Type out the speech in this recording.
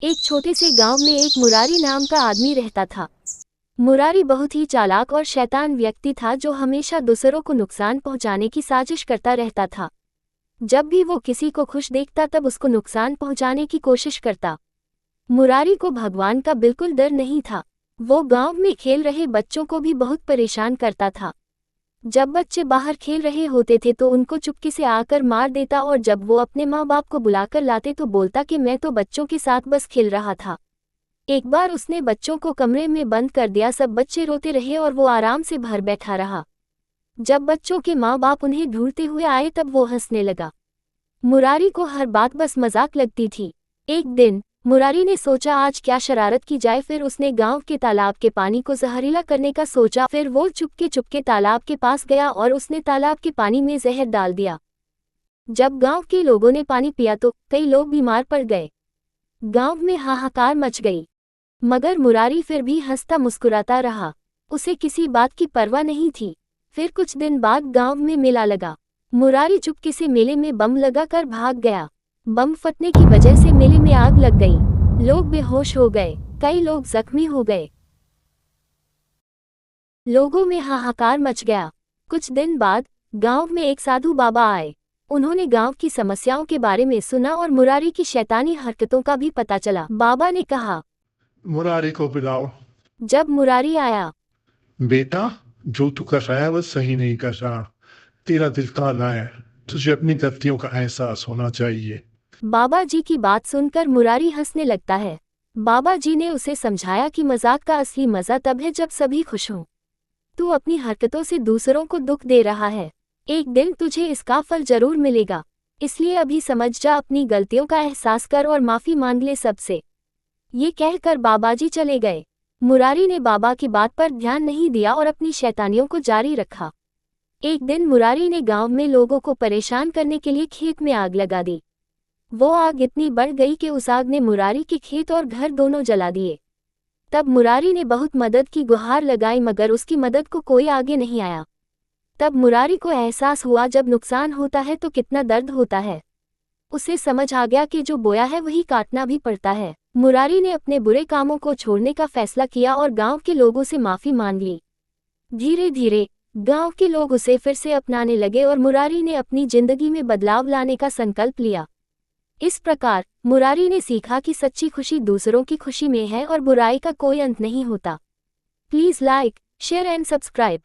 एक छोटे से गांव में एक मुरारी नाम का आदमी रहता था। मुरारी बहुत ही चालाक और शैतान व्यक्ति था जो हमेशा दूसरों को नुकसान पहुंचाने की साजिश करता रहता था। जब भी वो किसी को खुश देखता तब उसको नुकसान पहुंचाने की कोशिश करता। मुरारी को भगवान का बिल्कुल डर नहीं था। वो गांव में खेल रहे बच्चों को भी बहुत परेशान करता था। जब बच्चे बाहर खेल रहे होते थे तो उनको चुपके से आकर मार देता और जब वो अपने माँ बाप को बुलाकर लाते तो बोलता कि मैं तो बच्चों के साथ बस खेल रहा था। एक बार उसने बच्चों को कमरे में बंद कर दिया। सब बच्चे रोते रहे और वो आराम से भर बैठा रहा। जब बच्चों के माँ बाप उन्हें ढूंढते हुए आए तब वो हंसने लगा। मुरारी को हर बात बस मजाक लगती थी। एक दिन मुरारी ने सोचा आज क्या शरारत की जाए। फिर उसने गांव के तालाब के पानी को जहरीला करने का सोचा। फिर वो चुपके चुपके तालाब के पास गया और उसने तालाब के पानी में जहर डाल दिया। जब गांव के लोगों ने पानी पिया तो कई लोग बीमार पड़ गए। गांव में हाहाकार मच गई, मगर मुरारी फिर भी हंसता मुस्कुराता रहा। उसे किसी बात की परवाह नहीं थी। फिर कुछ दिन बाद गांव में मेला लगा। मुरारी चुपके से मेले में बम लगाकर भाग गया। बम फटने की वजह से मेले में आग लग गई। लोग बेहोश हो गए, कई लोग जख्मी हो गए। लोगों में हाहाकार मच गया। कुछ दिन बाद गांव में एक साधु बाबा आए। उन्होंने गांव की समस्याओं के बारे में सुना और मुरारी की शैतानी हरकतों का भी पता चला। बाबा ने कहा, मुरारी को बुलाओ। जब मुरारी आया, बेटा, जो तू कर रहा है वो सही नहीं कर रहा। तेरा दिल काला है। तुझे अपनी गलतियों का एहसास होना चाहिए। बाबा जी की बात सुनकर मुरारी हंसने लगता है। बाबा जी ने उसे समझाया कि मजाक का असली मजा तब है जब सभी खुश हों। तू अपनी हरकतों से दूसरों को दुख दे रहा है। एक दिन तुझे इसका फल जरूर मिलेगा। इसलिए अभी समझ जा, अपनी गलतियों का एहसास कर और माफी मांग ले सबसे। ये कहकर बाबाजी चले गए। मुरारी ने बाबा की बात पर ध्यान नहीं दिया और अपनी शैतानियों को जारी रखा। एक दिन मुरारी ने गांव में लोगों को परेशान करने के लिए खेत में आग लगा दी। वो आग इतनी बढ़ गई कि उस आग ने मुरारी के खेत और घर दोनों जला दिए। तब मुरारी ने बहुत मदद की गुहार लगाई, मगर उसकी मदद को कोई आगे नहीं आया। तब मुरारी को एहसास हुआ जब नुकसान होता है तो कितना दर्द होता है। उसे समझ आ गया कि जो बोया है वही काटना भी पड़ता है। मुरारी ने अपने बुरे कामों को छोड़ने का फैसला किया और गांव के लोगों से माफी मांग ली। धीरे धीरे गांव के लोग उसे फिर से अपनाने लगे और मुरारी ने अपनी जिंदगी में बदलाव लाने का संकल्प लिया। इस प्रकार मुरारी ने सीखा कि सच्ची खुशी दूसरों की खुशी में है और बुराई का कोई अंत नहीं होता। Please like, share and subscribe.